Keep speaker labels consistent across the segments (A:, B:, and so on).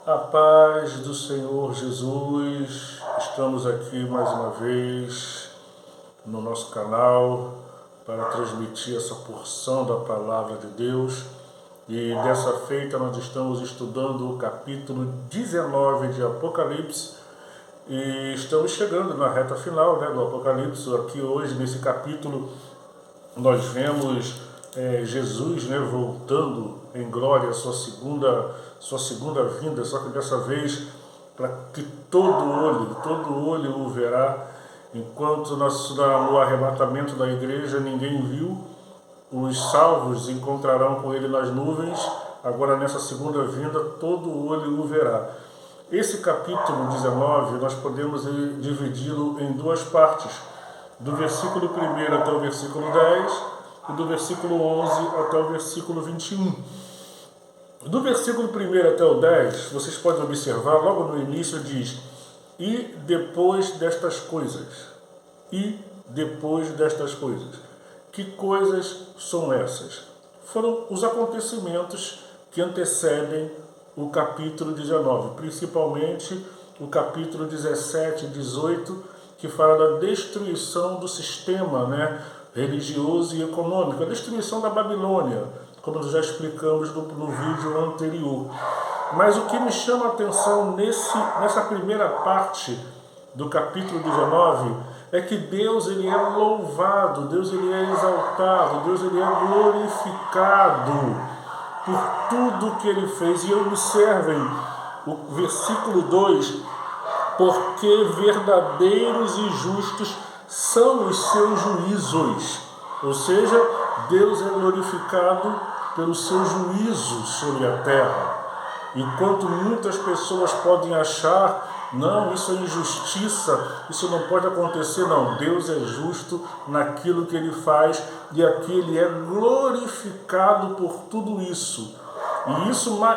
A: A paz do Senhor Jesus, estamos aqui mais uma vez no nosso canal para transmitir essa porção da Palavra de Deus. E dessa feita nós estamos estudando o capítulo 19 de Apocalipse e estamos chegando na reta final, do Apocalipse. Aqui hoje nesse capítulo nós vemos Jesus, voltando em glória à sua segunda vinda, só que dessa vez para que todo olho o verá. Enquanto no arrebatamento da igreja ninguém viu, os salvos encontrarão com ele nas nuvens. Agora nessa segunda vinda todo olho o verá. Esse capítulo 19 nós podemos dividi-lo em duas partes, do versículo 1 até o versículo 10 e do versículo 11 até o versículo 21. Do versículo 1 até o 10, vocês podem observar, logo no início diz: e depois destas coisas. E depois destas coisas. Que coisas são essas? Foram os acontecimentos que antecedem o capítulo 19, principalmente o capítulo 17 e 18, que fala da destruição do sistema religioso e econômico, a destruição da Babilônia, como nós já explicamos no vídeo anterior. Mas o que me chama a atenção nessa primeira parte do capítulo 19 é que Deus ele é louvado, Deus ele é exaltado, Deus ele é glorificado por tudo que ele fez. E observem o versículo 2: porque verdadeiros e justos são os seus juízos. Ou seja, Deus é glorificado pelo seu juízo sobre a terra. Enquanto muitas pessoas podem achar, não, isso é injustiça, isso não pode acontecer, não. Deus é justo naquilo que ele faz e aqui ele é glorificado por tudo isso.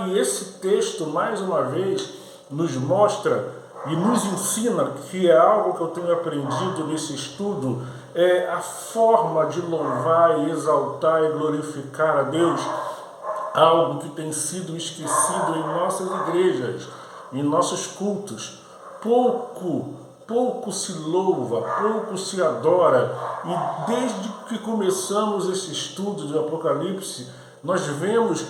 A: E esse texto, mais uma vez, nos mostra e nos ensina, que é algo que eu tenho aprendido nesse estudo, é a forma de louvar e exaltar e glorificar a Deus, algo que tem sido esquecido em nossas igrejas, em nossos cultos. Pouco se louva, pouco se adora, e desde que começamos esse estudo de Apocalipse, nós vemos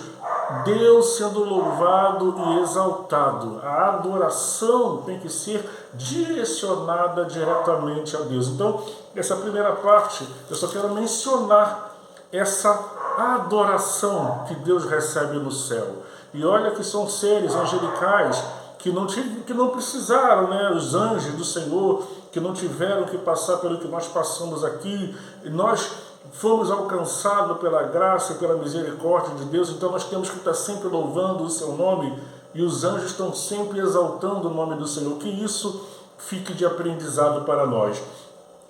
A: Deus sendo louvado e exaltado. A adoração tem que ser direcionada diretamente a Deus. Então, essa primeira parte, eu só quero mencionar essa adoração que Deus recebe no céu. E olha que são seres angelicais que não precisaram, os anjos do Senhor, que não tiveram que passar pelo que nós passamos aqui. E nós fomos alcançados pela graça e pela misericórdia de Deus, então nós temos que estar sempre louvando o seu nome, e os anjos estão sempre exaltando o nome do Senhor. Que isso fique de aprendizado para nós.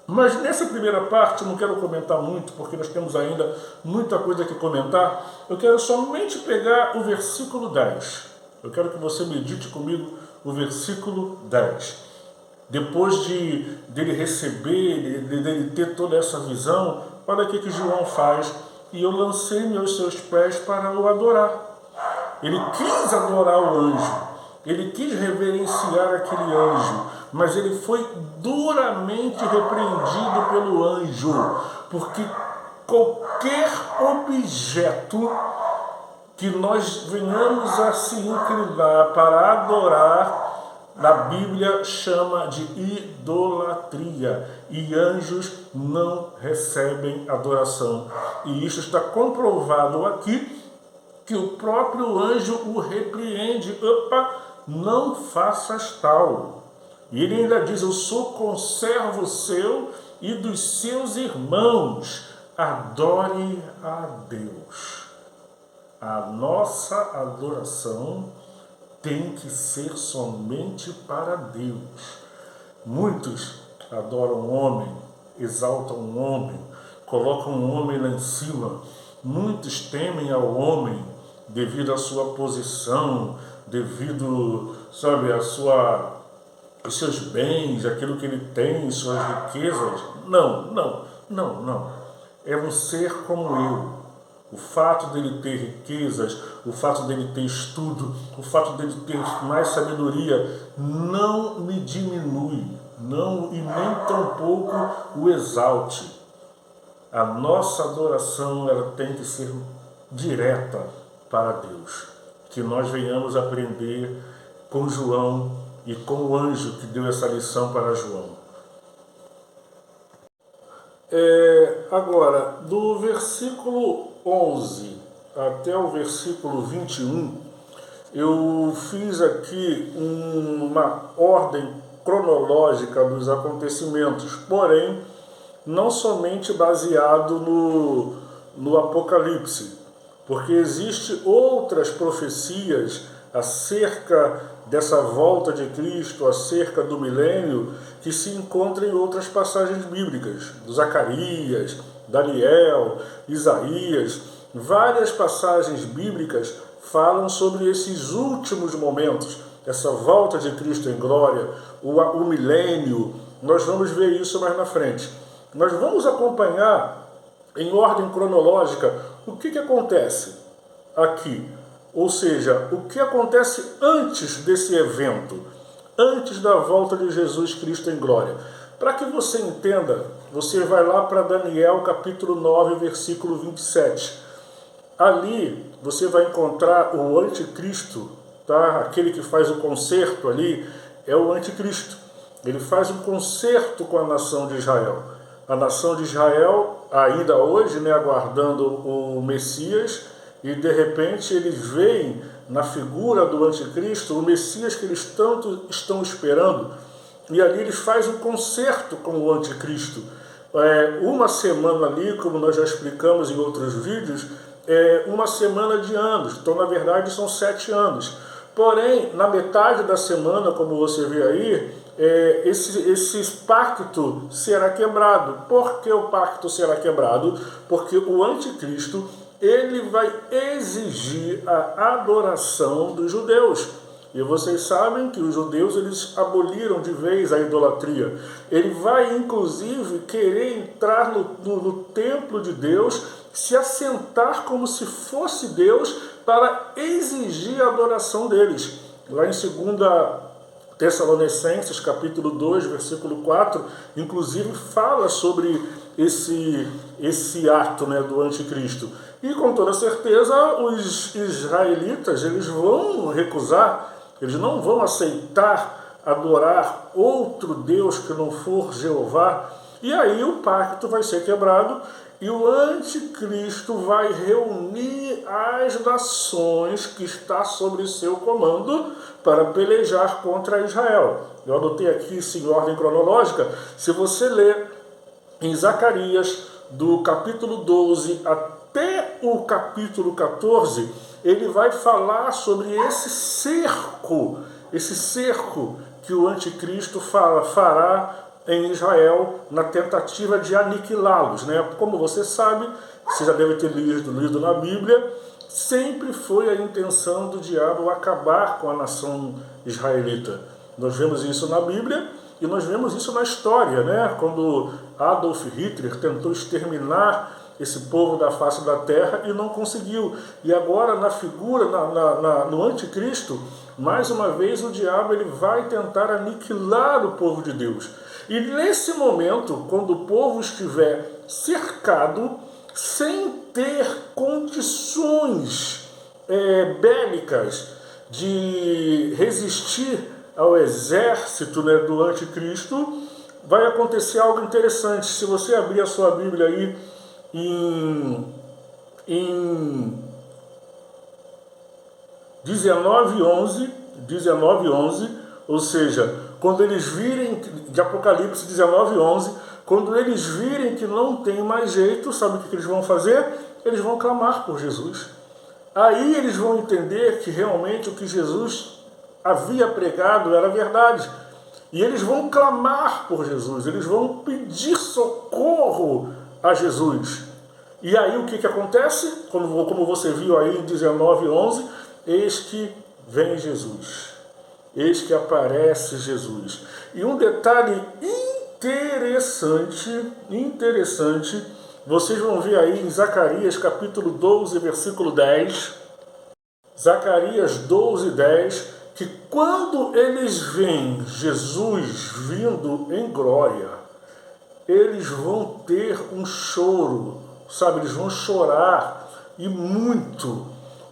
A: Mas nessa primeira parte eu não quero comentar muito, porque nós temos ainda muita coisa que comentar. Eu quero somente pegar o versículo 10. Eu quero que você medite comigo o versículo 10. Depois dele receber, dele ter toda essa visão, olha o que João faz: e eu lancei-me aos seus pés para o adorar. Ele quis adorar o anjo, ele quis reverenciar aquele anjo, mas ele foi duramente repreendido pelo anjo, porque qualquer objeto que nós venhamos a se inclinar para adorar, na Bíblia chama de idolatria, e anjos não recebem adoração. E isso está comprovado aqui, que o próprio anjo o repreende: opa, não faças tal. E ele ainda diz: eu sou conservo seu e dos seus irmãos, adore a Deus. A nossa adoração tem que ser somente para Deus. Muitos adoram o homem, exaltam o homem, colocam o homem lá em cima. Muitos temem ao homem devido à sua posição, devido, os seus bens, aquilo que ele tem, suas riquezas. Não. É um ser como eu, O fato dele ter riquezas, o fato dele ter estudo, o fato dele ter mais sabedoria, não me diminui, não e nem tampouco o exalte. A nossa adoração ela tem que ser direta para Deus. Que nós venhamos aprender com João e com o anjo que deu essa lição para João. Agora, do versículo 11 até o versículo 21, eu fiz aqui uma ordem cronológica dos acontecimentos, porém, não somente baseado no Apocalipse, porque existem outras profecias acerca dessa volta de Cristo, acerca do milênio, que se encontram em outras passagens bíblicas, do Zacarias, Daniel, Isaías. Várias passagens bíblicas falam sobre esses últimos momentos, essa volta de Cristo em glória, o milênio. Nós vamos ver isso mais na frente. Nós vamos acompanhar em ordem cronológica o que acontece aqui. Ou seja, o que acontece antes desse evento, antes da volta de Jesus Cristo em glória. Para que você entenda, você vai lá para Daniel capítulo 9, versículo 27. Ali você vai encontrar o anticristo, tá? Aquele que faz o concerto ali é o anticristo. Ele faz um concerto com a nação de Israel. A nação de Israel, ainda hoje, né, aguardando o Messias, e de repente eles veem na figura do anticristo o Messias que eles tanto estão esperando, e ali eles fazem um concerto com o anticristo. Uma semana ali, como nós já explicamos em outros vídeos, é uma semana de anos, então na verdade são 7 anos. Porém, na metade da semana, como você vê aí, esse pacto será quebrado. Por que o pacto será quebrado? Porque o anticristo ele vai exigir a adoração dos judeus. E vocês sabem que os judeus eles aboliram de vez a idolatria. Ele vai inclusive querer entrar no templo de Deus, se assentar como se fosse Deus para exigir a adoração deles. Lá em 2 Tessalonicenses, capítulo 2, versículo 4, inclusive fala sobre esse ato, né, do anticristo. E com toda certeza os israelitas eles vão recusar, eles não vão aceitar adorar outro Deus que não for Jeová. E aí o pacto vai ser quebrado e o anticristo vai reunir as nações que está sob seu comando para pelejar contra Israel. Eu anotei aqui isso em ordem cronológica. Se você ler em Zacarias, do capítulo 12 até o capítulo 14, ele vai falar sobre esse cerco que o anticristo fará em Israel na tentativa de aniquilá-los, né? Como você sabe, você já deve ter lido na Bíblia, sempre foi a intenção do diabo acabar com a nação israelita. Nós vemos isso na Bíblia e nós vemos isso na história, né? Quando Adolf Hitler tentou exterminar esse povo da face da terra e não conseguiu. E agora na figura, no anticristo, mais uma vez o diabo ele vai tentar aniquilar o povo de Deus. E nesse momento, quando o povo estiver cercado, sem ter condições bélicas de resistir ao exército, né, do anticristo, vai acontecer algo interessante. Se você abrir a sua Bíblia aí em 19:11, ou seja, quando eles virem, de Apocalipse 19:11, quando eles virem que não tem mais jeito, sabe o que eles vão fazer? Eles vão clamar por Jesus. Aí eles vão entender que realmente o que Jesus havia pregado era verdade. E eles vão clamar por Jesus, eles vão pedir socorro a Jesus. E aí o que acontece? Como você viu aí em 19:11, eis que vem Jesus. Eis que aparece Jesus. E um detalhe interessante vocês vão ver aí em Zacarias capítulo 12, versículo 10, Zacarias 12, 10, que quando eles veem Jesus vindo em glória, eles vão ter um choro, sabe? Eles vão chorar e muito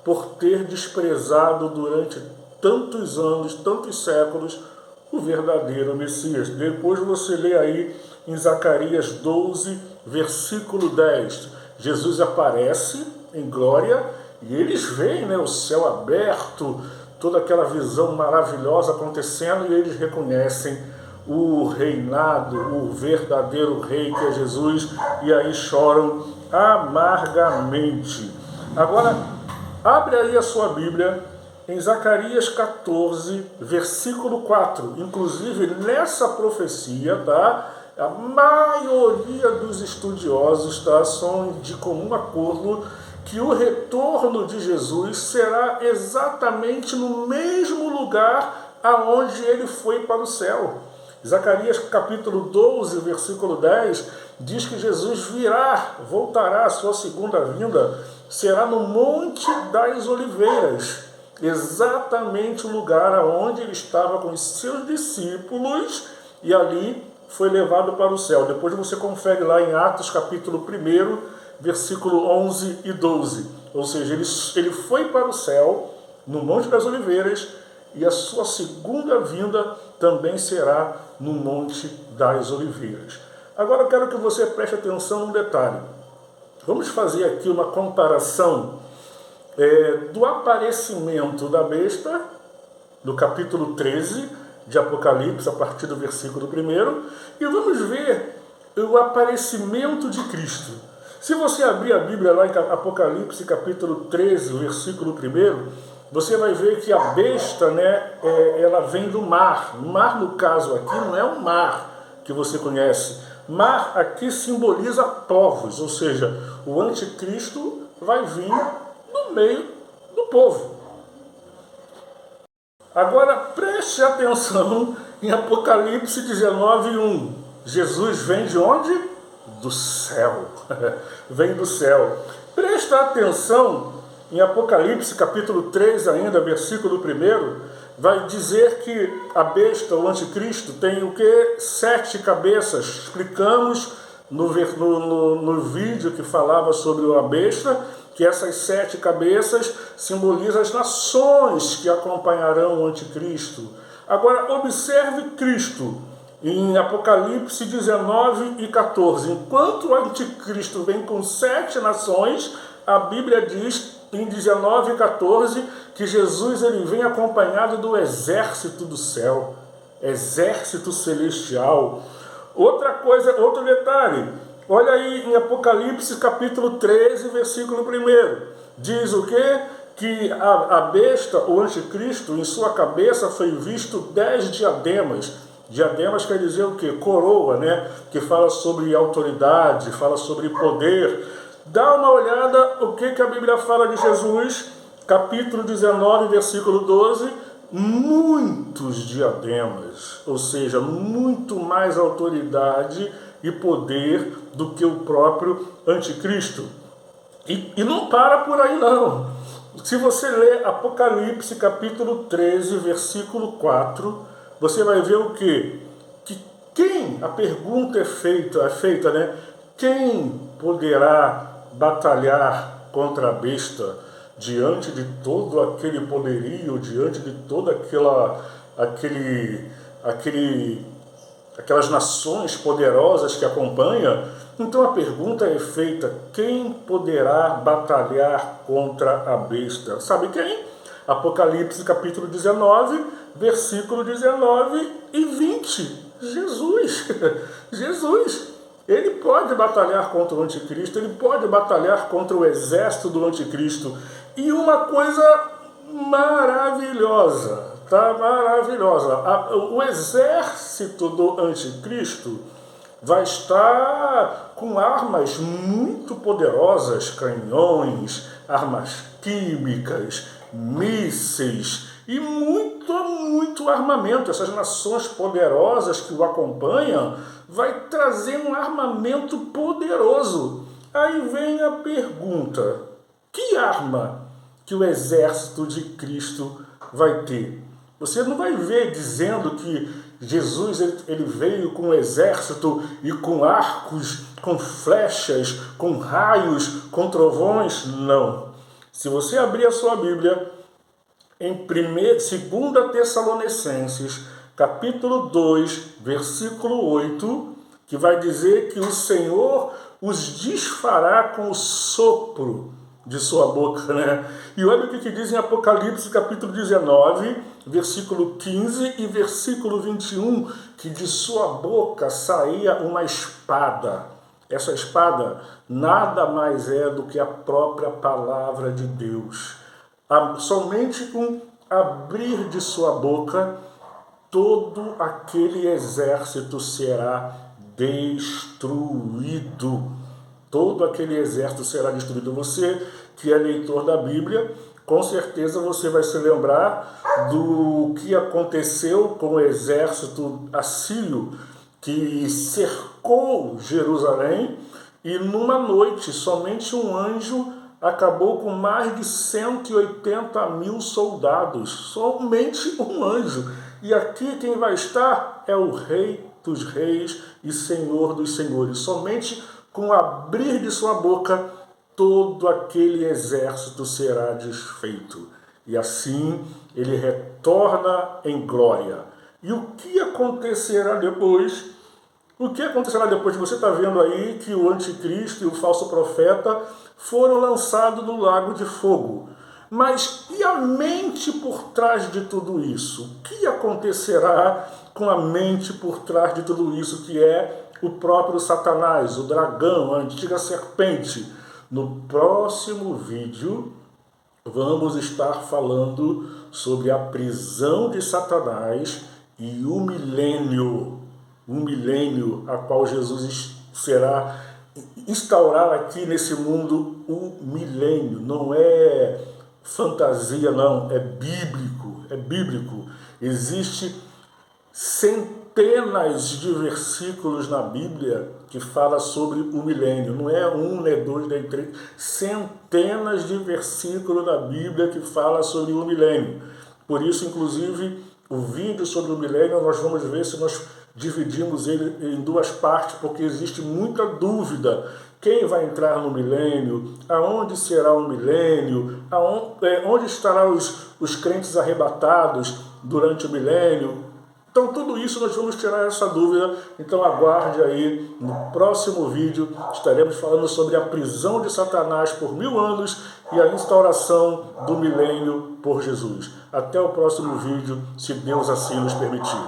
A: por ter desprezado durante tantos anos, tantos séculos, o verdadeiro Messias. Depois você lê aí em Zacarias 12, versículo 10. Jesus aparece em glória e eles veem, né, o céu aberto, toda aquela visão maravilhosa acontecendo, e eles reconhecem o reinado, o verdadeiro rei que é Jesus, e aí choram amargamente. Agora, abre aí a sua Bíblia em Zacarias 14, versículo 4. Inclusive, nessa profecia, tá? A maioria dos estudiosos, tá, são de comum acordo que o retorno de Jesus será exatamente no mesmo lugar aonde ele foi para o céu. Zacarias capítulo 12, versículo 10, diz que Jesus voltará à sua segunda vinda, será no Monte das Oliveiras, exatamente o lugar aonde ele estava com os seus discípulos, e ali foi levado para o céu. Depois você confere lá em Atos capítulo 1, versículo 11 e 12. Ou seja, ele foi para o céu, no Monte das Oliveiras, e a sua segunda vinda também será no Monte das Oliveiras. Agora eu quero que você preste atenção num detalhe. Vamos fazer aqui uma comparação do aparecimento da besta, do capítulo 13 de Apocalipse, a partir do versículo 1, e vamos ver o aparecimento de Cristo. Se você abrir a Bíblia lá em Apocalipse capítulo 13, versículo 1, você vai ver que a besta, né, ela vem do mar. Mar, no caso aqui, não é um mar que você conhece. Mar aqui simboliza povos, ou seja, o anticristo vai vir no meio do povo. Agora preste atenção em Apocalipse 19, 1. Jesus vem de onde? Do céu. Vem do céu. Presta atenção em Apocalipse capítulo 3 ainda, versículo 1, vai dizer que a besta, o anticristo, tem o que? 7 cabeças. Explicamos no vídeo que falava sobre a besta, que essas 7 cabeças simbolizam as nações que acompanharão o anticristo. Agora, observe Cristo em Apocalipse 19 e 14. Enquanto o anticristo vem com 7 nações, a Bíblia diz em 19 e 14 que Jesus ele vem acompanhado do exército do céu, exército celestial. Outra coisa, outro detalhe, olha aí em Apocalipse capítulo 13, versículo 1. Diz o quê? Que a besta, o anticristo, em sua cabeça foi visto 10 diademas. Diademas quer dizer o quê? Coroa, né? Que fala sobre autoridade, fala sobre poder. Dá uma olhada o que a Bíblia fala de Jesus, capítulo 19, versículo 12. Muitos diademas, ou seja, muito mais autoridade e poder do que o próprio anticristo. E não para por aí não. Se você ler Apocalipse capítulo 13, versículo 4, você vai ver o quê? Que quem, a pergunta é feita, né? Quem poderá batalhar contra a besta diante de todo aquele poderio, diante de toda aquelas nações poderosas que acompanham? Então a pergunta é feita: quem poderá batalhar contra a besta? Sabe quem? Apocalipse capítulo 19, versículo 19 e 20. Jesus. Jesus. Ele pode batalhar contra o anticristo, ele pode batalhar contra o exército do anticristo. E uma coisa maravilhosa, tá? Maravilhosa. O exército do anticristo vai estar com armas muito poderosas, canhões, armas químicas, mísseis e muito armamento. Essas nações poderosas que o acompanham vai trazer um armamento poderoso. Aí vem a pergunta: que arma que o exército de Cristo vai ter? Você não vai ver dizendo que Jesus ele veio com um exército e com arcos, com flechas, com raios, com trovões. Não. Se você abrir a sua Bíblia em 2 Tessalonicenses, capítulo 2, versículo 8, que vai dizer que o Senhor os desfará com o sopro de sua boca, né? E olha o que diz em Apocalipse, capítulo 19, versículo 15 e versículo 21, que de sua boca saía uma espada. Essa espada nada mais é do que a própria palavra de Deus. Somente com abrir de sua boca, todo aquele exército será destruído. Todo aquele exército será destruído. Você que é leitor da Bíblia, com certeza você vai se lembrar do que aconteceu com o exército assírio que cercou Jerusalém e numa noite somente um anjo acabou com mais de 180 mil soldados. Somente um anjo. E aqui quem vai estar é o Rei dos Reis e Senhor dos Senhores. Somente com o abrir de sua boca, todo aquele exército será desfeito. E assim ele retorna em glória. E o que acontecerá depois? O que acontecerá depois? Você está vendo aí que o anticristo e o falso profeta foram lançados no lago de fogo. Mas e a mente por trás de tudo isso? O que acontecerá com a mente por trás de tudo isso, que é o próprio Satanás, o dragão, a antiga serpente? No próximo vídeo, vamos estar falando sobre a prisão de Satanás e o milênio a qual Jesus será instaurar aqui nesse mundo o milênio. Não é fantasia, não, é bíblico. Existe centenas de versículos na Bíblia que fala sobre o milênio. Não é um, não é dois, não é três. Centenas de versículos na Bíblia que fala sobre o milênio. Por isso, inclusive, o vídeo sobre o milênio, nós vamos ver se nós dividimos ele em duas partes, porque existe muita dúvida. Quem vai entrar no milênio? Aonde será o milênio? Onde estarão os crentes arrebatados durante o milênio? Então, tudo isso nós vamos tirar essa dúvida. Então, aguarde aí. No próximo vídeo estaremos falando sobre a prisão de Satanás por 1000 anos e a instauração do milênio por Jesus. Até o próximo vídeo, se Deus assim nos permitir.